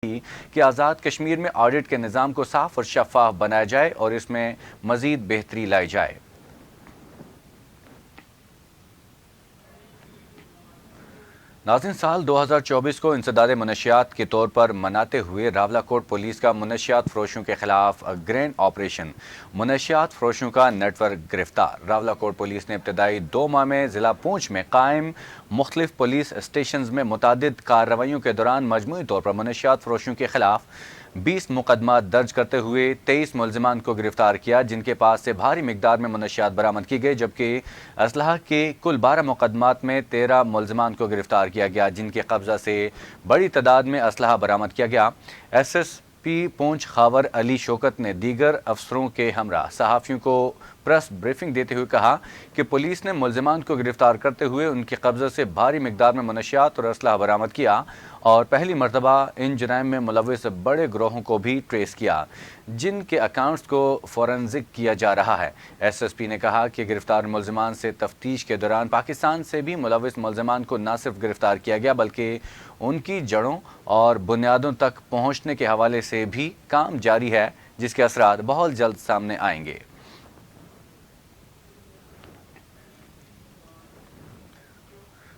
کہ آزاد کشمیر میں آڈٹ کے نظام کو صاف اور شفاف بنایا جائے اور اس میں مزید بہتری لائی جائے۔ ناظرین، سال 2024 کو انسداد منشیات کے طور پر مناتے ہوئے راولاکوٹ پولیس کا منشیات فروشوں کے خلاف گرینڈ آپریشن منشیات فروشوں کا نیٹ ورک گرفتار۔ راولاکوٹ پولیس نے ابتدائی 2 ماہ میں ضلع پونچھ میں قائم مختلف پولیس اسٹیشنز میں متعدد کارروائیوں کے دوران مجموعی طور پر منشیات فروشوں کے خلاف 20 مقدمات درج کرتے ہوئے 23 ملزمان کو گرفتار کیا، جن کے پاس سے بھاری مقدار میں منشیات برآمد کی گئی، جبکہ اسلحہ کے کل 12 مقدمات میں 13 ملزمان کو گرفتار کیا گیا، جن کے قبضہ سے بڑی تعداد میں اسلحہ برآمد کیا گیا۔ ایس ایس پی پونچھ خاور علی شوکت نے دیگر افسروں کے ہمراہ صحافیوں کو پریس بریفنگ دیتے ہوئے کہا کہ پولیس نے ملزمان کو گرفتار کرتے ہوئے ان کے قبضے سے بھاری مقدار میں منشیات اور اسلحہ برآمد کیا اور پہلی مرتبہ ان جرائم میں ملوث بڑے گروہوں کو بھی ٹریس کیا، جن کے اکاؤنٹس کو فورنزک کیا جا رہا ہے۔ ایس ایس پی نے کہا کہ گرفتار ملزمان سے تفتیش کے دوران پاکستان سے بھی ملوث ملزمان کو نہ صرف گرفتار کیا گیا بلکہ ان کی جڑوں اور بنیادوں تک پہنچنے کے حوالے سے بھی کام جاری ہے، جس کے اثرات بہت جلد سامنے آئیں گے۔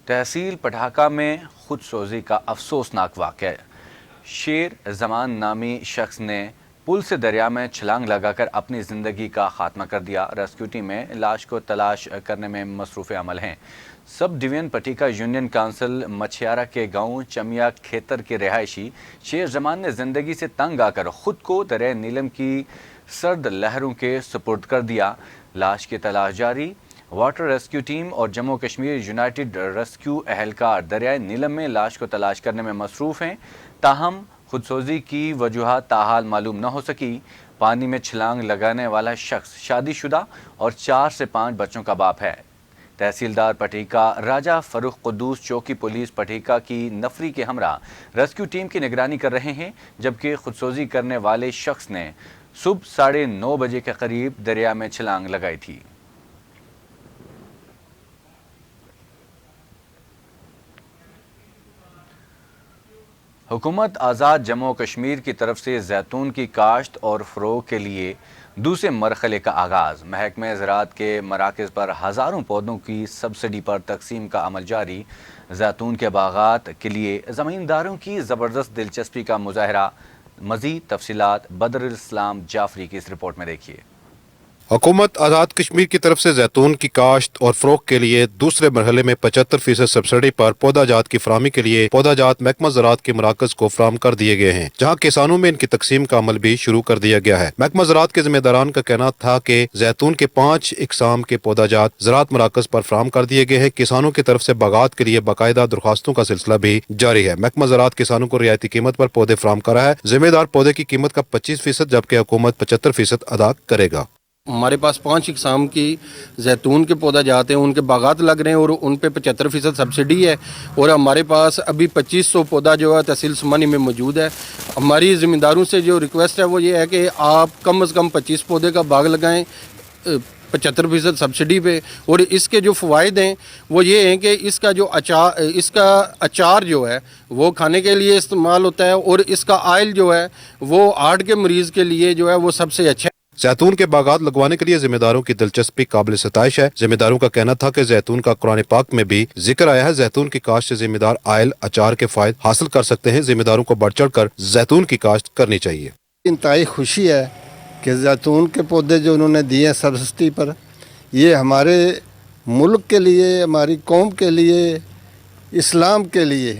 تحصیل پٹھاکہ میں خود سوزی کا افسوسناک واقعہ۔ شیر زمان نامی شخص نے پل سے دریا میں چھلانگ لگا کر اپنی زندگی کا خاتمہ کر دیا۔ ریسکیو ٹیم میں لاش کو تلاش کرنے میں مصروف عمل ہیں۔ سب ڈویژن پٹھیکہ یونین کونسل مچھیارہ کے گاؤں چمیا کھیتر کے رہائشی شیر زمان نے زندگی سے تنگ آ کر خود کو دریائے نیلم کی سرد لہروں کے سپرد کر دیا۔ لاش کی تلاش جاری۔ واٹر ریسکیو ٹیم اور جموں کشمیر یونائٹڈ ریسکیو اہلکار دریائے نیلم میں لاش کو تلاش کرنے میں مصروف ہیں، تاہم خودسوزی کی وجوہات تاحال معلوم نہ ہو سکی۔ پانی میں چھلانگ لگانے والا شخص شادی شدہ اور 4 سے 5 بچوں کا باپ ہے۔ تحصیلدار پٹھیکہ راجہ فروخ قدوس چوکی پولیس پٹھیکہ کی نفری کے ہمراہ ریسکیو ٹیم کی نگرانی کر رہے ہیں، جبکہ خودسوزی کرنے والے شخص نے صبح 9:30 بجے کے قریب دریا میں چھلانگ لگائی تھی۔ حکومت آزاد جموں و کشمیر کی طرف سے زیتون کی کاشت اور فروغ کے لیے دوسرے مرحلے کا آغاز۔ محکمہ زراعت کے مراکز پر ہزاروں پودوں کی سبسڈی پر تقسیم کا عمل جاری۔ زیتون کے باغات کے لیے زمینداروں کی زبردست دلچسپی کا مظاہرہ۔ مزید تفصیلات بدر الاسلام جعفری کی اس رپورٹ میں دیکھیے۔ حکومت آزاد کشمیر کی طرف سے زیتون کی کاشت اور فروغ کے لیے دوسرے مرحلے میں 75% سبسڈی پر پودا جات کی فراہمی کے لیے پودا جات محکمہ زراعت کے مراکز کو فراہم کر دیے گئے ہیں، جہاں کسانوں میں ان کی تقسیم کا عمل بھی شروع کر دیا گیا ہے۔ محکمہ زراعت کے ذمہ داران کا کہنا تھا کہ زیتون کے 5 اقسام کے پودا جات زراعت مراکز پر فراہم کر دیے گئے ہیں۔ کسانوں کی طرف سے باغات کے لیے باقاعدہ درخواستوں کا سلسلہ بھی جاری ہے۔ محکمہ زراعت کسانوں کو رعایتی قیمت پر پودے فراہم کر رہا ہے۔ ذمہ دار پودے کی قیمت کا 25% جبکہ حکومت 75% ادا کرے گا۔ ہمارے پاس 5 اقسام کی زیتون کے پودا جات ہیں، ان کے باغات لگ رہے ہیں اور ان پہ 75% سبسڈی ہے، اور ہمارے پاس ابھی 2500 پودا جو ہے تحصیل سمانی میں موجود ہے۔ ہماری ذمہ داروں سے جو ریکویسٹ ہے وہ یہ ہے کہ آپ کم از کم 25 پودے کا باغ لگائیں 75% سبسڈی پہ، اور اس کے جو فوائد ہیں وہ یہ ہیں کہ اس کا اچار جو ہے وہ کھانے کے لیے استعمال ہوتا ہے، اور اس کا آئل جو ہے وہ ہارٹ کے مریض کے لیے جو ہے وہ سب سے اچھا ہے۔ زیتون کے باغات لگوانے کے لیے ذمہ داروں کی دلچسپی قابل ستائش ہے۔ ذمہ داروں کا کہنا تھا کہ زیتون کا قرآن پاک میں بھی ذکر آیا ہے۔ زیتون کی کاشت سے ذمہ دار آئل اچار کے فائد حاصل کر سکتے ہیں۔ ذمہ داروں کو بڑھ چڑھ کر زیتون کی کاشت کرنی چاہیے۔ انتہائی خوشی ہے کہ زیتون کے پودے جو انہوں نے دیے ہیں سبسڈی پر، یہ ہمارے ملک کے لیے، ہماری قوم کے لیے، اسلام کے لیے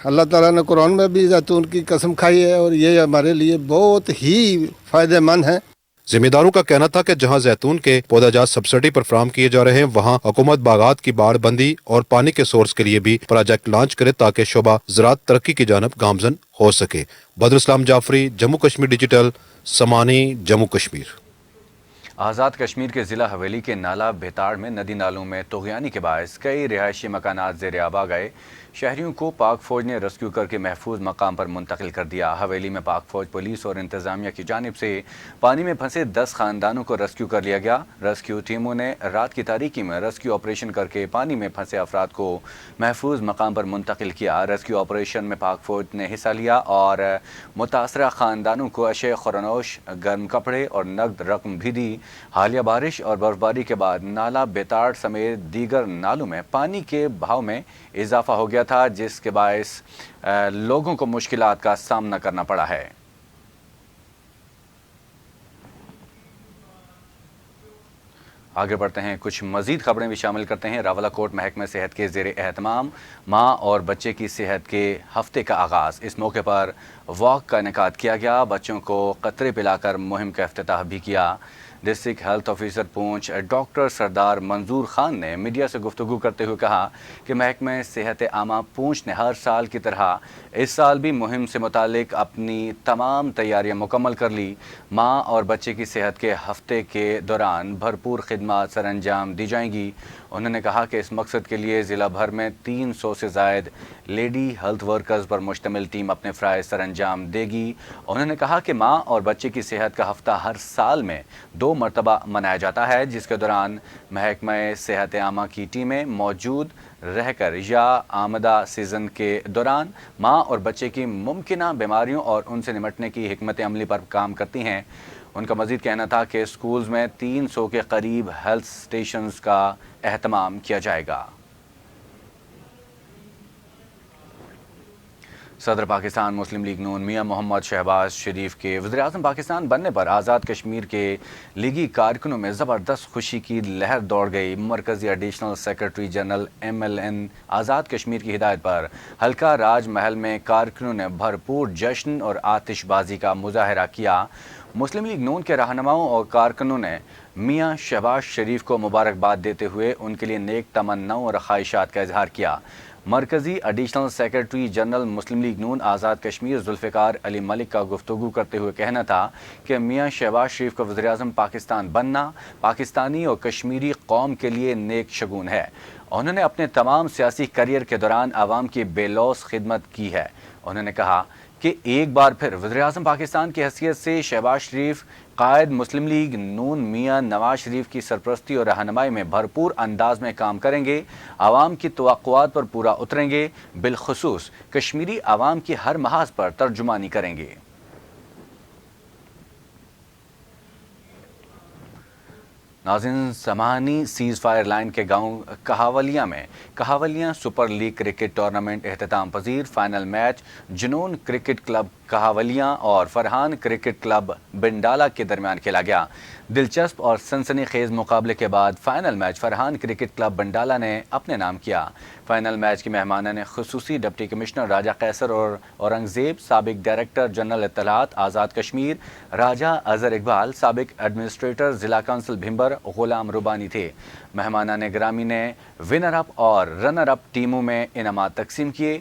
اللہ تعالیٰ نے قرآن میں بھی زیتون کی قسم کھائی ہے، اور یہ ہمارے لیے بہت ہی فائدہ مند ہے۔ ذمہ داروں کا کہنا تھا کہ جہاں زیتون کے پودا جات سبسڈی پر فراہم کیے جا رہے ہیں، وہاں حکومت باغات کی باڑ بندی اور پانی کے سورس کے لیے بھی پروجیکٹ لانچ کرے تاکہ شعبہ زراعت ترقی کی جانب گامزن ہو سکے۔ بدر اسلام جعفری، جموں کشمیر ڈیجیٹل، سمانی، جموں کشمیر۔ آزاد کشمیر کے ضلع حویلی کے نالہ بھیتاڑ میں ندی نالوں میں طغیانی کے باعث کئی رہائشی مکانات زیر آب آ گئے۔ شہریوں کو پاک فوج نے ریسکیو کر کے محفوظ مقام پر منتقل کر دیا۔ حویلی میں پاک فوج، پولیس اور انتظامیہ کی جانب سے پانی میں پھنسے 10 خاندانوں کو ریسکیو کر لیا گیا۔ ریسکیو ٹیموں نے رات کی تاریکی میں ریسکیو آپریشن کر کے پانی میں پھنسے افراد کو محفوظ مقام پر منتقل کیا۔ ریسکیو آپریشن میں پاک فوج نے حصہ لیا اور متاثرہ خاندانوں کو اشیاء خورنوش، گرم کپڑے اور نقد رقم بھی دی۔ حالیہ بارش اور برفباری کے بعد نالہ بیتاڑ سمیت دیگر نالوں میں پانی کے بہاؤ میں اضافہ ہو گیا تھا، جس کے باعث لوگوں کو مشکلات کا سامنا کرنا پڑا ہے۔ آگے بڑھتے ہیں، کچھ مزید خبریں بھی شامل کرتے ہیں۔ راولاکوٹ محکمہ صحت کے زیر اہتمام ماں اور بچے کی صحت کے ہفتے کا آغاز۔ اس موقع پر واک کا انعقاد کیا گیا۔ بچوں کو قطرے پلا کر مہم کا افتتاح بھی کیا۔ ڈسٹرکٹ ہیلتھ آفیسر پونچھ ڈاکٹر سردار منظور خان نے میڈیا سے گفتگو کرتے ہوئے کہا کہ محکمہ صحت عامہ پونچھ نے ہر سال کی طرح اس سال بھی مہم سے متعلق اپنی تمام تیاریاں مکمل کر لی۔ ماں اور بچے کی صحت کے ہفتے کے دوران بھرپور خدمات سر انجام دی جائیں گی۔ انہوں نے کہا کہ اس مقصد کے لیے ضلع بھر میں 300 سے زائد لیڈی ہیلتھ ورکرز پر مشتمل ٹیم اپنے فرائض سر انجام دے گی۔ انہوں نے کہا کہ ماں اور بچے کی صحت کا ہفتہ ہر سال میں 2 مرتبہ منایا جاتا ہے، جس کے دوران محکمہ صحت عامہ کی ٹیمیں موجود رہ کر یا آمدہ سیزن کے دوران ماں اور بچے کی ممکنہ بیماریوں اور ان سے نمٹنے کی حکمت عملی پر کام کرتی ہیں۔ ان کا مزید کہنا تھا کہ اسکولز میں 300 کے قریب ہیلتھ سٹیشنز کا اہتمام کیا جائے گا۔ صدر پاکستان مسلم لیگ نون میاں محمد شہباز شریف کے وزیراعظم پاکستان بننے پر آزاد کشمیر کے لیگی کارکنوں میں زبردست خوشی کی لہر دوڑ گئی۔ مرکزی additional secretary general MLN Azad Kashmir کی ہدایت پر حلقہ راج محل میں کارکنوں نے بھرپور جشن اور آتش بازی کا مظاہرہ کیا۔ مسلم لیگ نون کے رہنماؤں اور کارکنوں نے میاں شہباز شریف کو مبارکباد دیتے ہوئے ان کے لیے نیک تمناؤں اور خواہشات کا اظہار کیا۔ مرکزی ایڈیشنل سیکرٹری جنرل مسلم لیگ نون آزاد کشمیر ذوالفقار علی ملک کا گفتگو کرتے ہوئے کہنا تھا کہ میاں شہباز شریف کا وزیراعظم پاکستان بننا پاکستانی اور کشمیری قوم کے لیے نیک شگون ہے۔ انہوں نے اپنے تمام سیاسی کیریئر کے دوران عوام کی بے لوث خدمت کی ہے۔ انہوں نے کہا کہ ایک بار پھر وزیراعظم پاکستان کی حیثیت سے شہباز شریف قائد مسلم لیگ نون میاں نواز شریف کی سرپرستی اور رہنمائی میں بھرپور انداز میں کام کریں گے، عوام کی توقعات پر پورا اتریں گے، بالخصوص کشمیری عوام کی ہر محاذ پر ترجمانی کریں گے۔ ناظرین، سماہانی سیز فائر لائن کے گاؤں کہاولیاں میں کہاولیاں سپر لیگ کرکٹ ٹورنامنٹ اختتام پذیر۔ فائنل میچ جنون کرکٹ کلب کہاولیاں اور فرحان کرکٹ کلب بنڈالہ کے درمیان کھیلا گیا۔ دلچسپ اور سنسنی خیز مقابلے کے بعد final match Farhan cricket club Bandala نے اپنے نام کیا۔ فائنل میچ کے مہمانان خصوصی ڈپٹی کمشنر راجہ قیصر اور اورنگزیب، سابق ڈائریکٹر جنرل اطلاعات آزاد کشمیر راجہ اظہر اقبال، سابق ایڈمنسٹریٹر ضلع کونسل بھمبر غلام ربانی تھے۔ مہمانان گرامی نے ونر اپ اور رنر اپ ٹیموں میں انعامات تقسیم کیے۔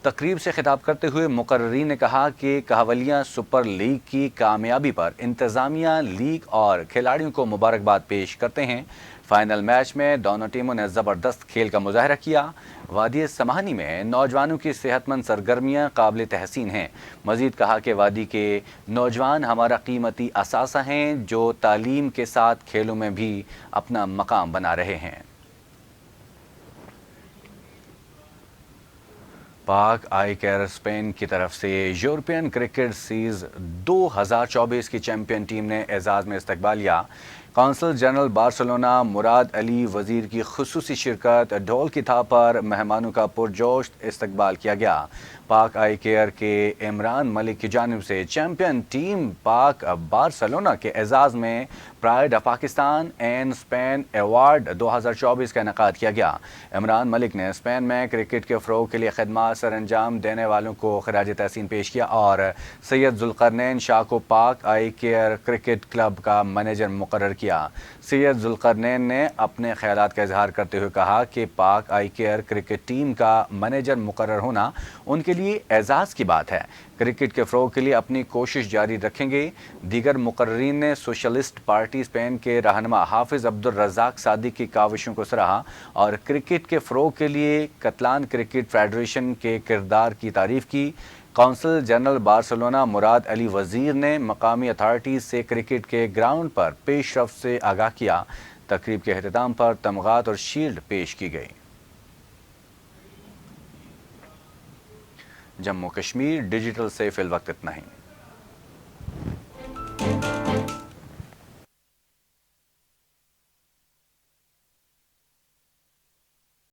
تقریب سے خطاب کرتے ہوئے مقررین نے کہا کہ کہاولیاں سپر لیگ کی کامیابی پر انتظامیہ، لیگ اور کھلاڑیوں کو مبارکباد پیش کرتے ہیں۔ فائنل میچ میں دونوں ٹیموں نے زبردست کھیل کا مظاہرہ کیا۔ وادی سماہانی میں نوجوانوں کی صحت مند سرگرمیاں قابل تحسین ہیں۔ مزید کہا کہ وادی کے نوجوان ہمارا قیمتی اثاثہ ہیں جو تعلیم کے ساتھ کھیلوں میں بھی اپنا مقام بنا رہے ہیں۔ پاک آئی کیئر اسپین کی طرف سے یورپین کرکٹ سیریز 2024 کی چیمپئن ٹیم نے اعزاز میں استقبال کیا۔ کونسل جنرل بارسلونا مراد علی وزیر کی خصوصی شرکت، ڈھول کی تھاپ پر مہمانوں کا پرجوش استقبال کیا گیا۔ پاک آئی کیئر کے عمران ملک کی جانب سے چیمپئن ٹیم پاک بارسلونا کے اعزاز میں pride of Pakistan and Spain award 2024 کا انعقاد کیا گیا۔ عمران ملک نے اسپین میں کرکٹ کے فروغ کے لیے خدمات سر انجام دینے والوں کو خراج تحسین پیش کیا اور سید ذوالقرنین شاہ کو پاک آئی کیئر کرکٹ کلب کا مینیجر مقرر کیا۔ کیا۔ سید ذوالقرنین نے اپنے خیالات کا اظہار کرتے ہوئے کہا کہ پاک آئی کیئر کرکٹ ٹیم کا مینیجر مقرر ہونا ان کے لیے اعزاز کی بات ہے۔ کرکٹ کے فروغ کے لیے اپنی کوشش جاری رکھیں گے۔ دیگر مقررین نے سوشلسٹ پارٹی اسپین کے رہنما حافظ عبدالرزاق صادق کی کاوشوں کو سراہا اور کرکٹ کے فروغ کے لیے کتلان کرکٹ فیڈریشن کے کردار کی تعریف کی۔ کونسل جنرل بارسلونا مراد علی وزیر نے مقامی اتھارٹیز سے کرکٹ کے گراؤنڈ پر پیش رفت سے آگاہ کیا۔ تقریب کے اختتام پر تمغات اور شیلڈ پیش کی گئی۔ جموں کشمیر ڈیجیٹل سے فی الوقت اتنا ہی۔